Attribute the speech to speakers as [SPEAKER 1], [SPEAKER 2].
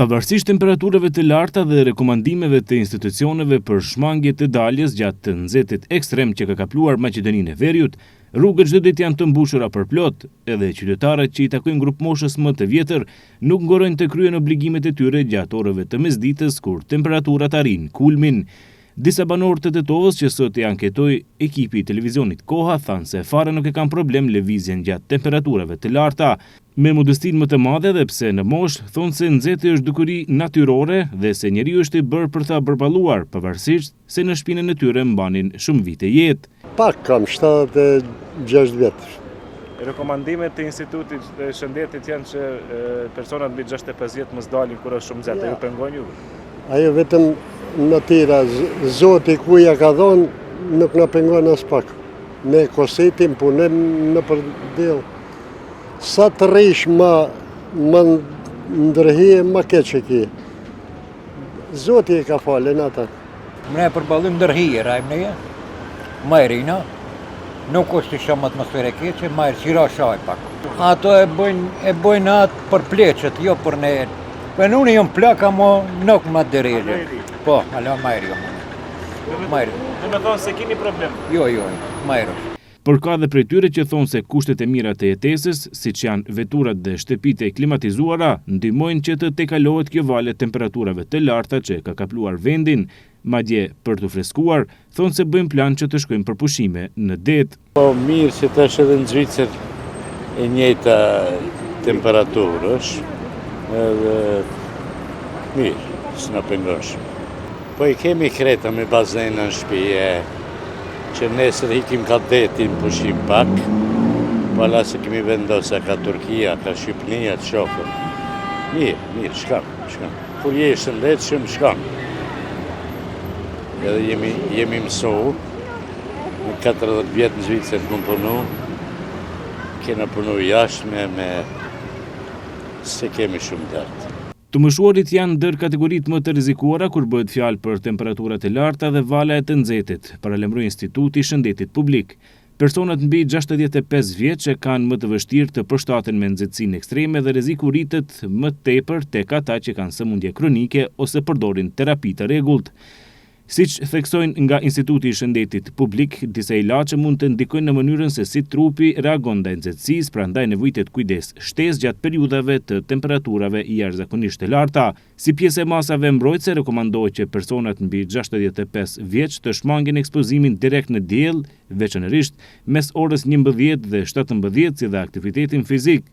[SPEAKER 1] Pavarësisht temperaturave të larta dhe rekomandimeve të institucioneve për shmangje të daljes gjatë të nxehtit ekstrem që ka kapluar Maqedoninë e Veriut, rrugët çdo ditë janë të mbushura përplot, edhe qytetarët që i takojnë grup moshës më të vjetër nuk ngorojnë të kryen obligimet e tyre gjatë orëve të mesditës kur temperaturat arrin kulmin. Disa banorë të Tetovës që sot e anketoi ekipi i televizionit Koha thanë se fare nuk e kanë problem lëvizjen gjatë temperaturave të larta. Me modestin më të madhe dhe pse në moshë, thonë se nxehti është dukuri natyrore dhe se njeriu është i bërë për ta përballuar, pavarësisht se në shpinën e tyre mbanin shumë vite jetë.
[SPEAKER 2] Pak kam 76 vjetë.
[SPEAKER 3] Rekomandimet të Institutit të Shëndetit janë që personat mbi 65 vjetë mos dalin kur është shumë nxehtë. Ju pengojnë ju?
[SPEAKER 2] Ajo vetëm natyra, Zoti ku ja ka dhënë, nuk na pengon as pak. Ne kositim punem në përdel. Sa të rish më ndërhije, më keq e ki. Zoti e ka falen ata.
[SPEAKER 4] Ne përballim ndërhije, rajmë Majrina, nuk është shumë atmosfere keqe, Majrë qira shaj pak. Ato e bojnë atë për pleqet, jo për ne. Për unë jam plaka mo nuk më dërejë. Po, alo Majrë jo. Majrë.
[SPEAKER 3] Dhe me thonë se kini problem?
[SPEAKER 4] Jo, Majrë.
[SPEAKER 1] Por ka dhe prej tyre që thonë se kushtet e mira të jetesës, siç janë veturat dhe shtëpitë e klimatizuara, ndihmojnë që të tejkalohet kjo valë temperaturave të larta që ka kapluar vendin. Madje për të freskuar, thonë se bëjmë plan që të shkojmë për pushime në det.
[SPEAKER 5] Po mirë që tash edhe në Zvicër e njëjta temperaturë është, edhe mirë, s'na pengon shumë. Po i kemi kreta me bazen në shtëpi, që nesër hikim ka detin pushim pak, pala se kemi vendosa ka Turkia, ka Shqipnia të shofëm. Mirë, shkam. Kur je i shëndetshëm, shkam. Edhe jemi mësohu, në 40 vjetë në Zvicër këmë punu, kena punu jashtë me se kemi shumë lartë.
[SPEAKER 1] Të mëshuarit janë ndër kategoritë më të rrezikuara kur bëhet fjalë për temperaturat e larta dhe vala e të nxehtit, paralajmëroi Instituti i Shëndetit Publik. Personat mbi 65 vjeç që kanë më të vështirë të përshtaten me nxehtësinë ekstreme dhe rreziku rritet më tepër tek ata që kanë sëmundje kronike ose përdorin terapi të rregullt. Siç theksojnë nga Instituti i Shëndetit Publik, disa ilaçe mund të ndikojnë në mënyrën se si trupi reagon ndaj nxehtësisë, prandaj nevojitet kujdes shtesë gjatë periudhave të temperaturave jashtëzakonisht të larta. Si pjesë e masave mbrojtëse, rekomandohet që personat mbi 65 vjeç të shmangin ekspozimin direkt në diell, veçanërisht mes orës 11 dhe 17 si dhe aktivitetin fizik.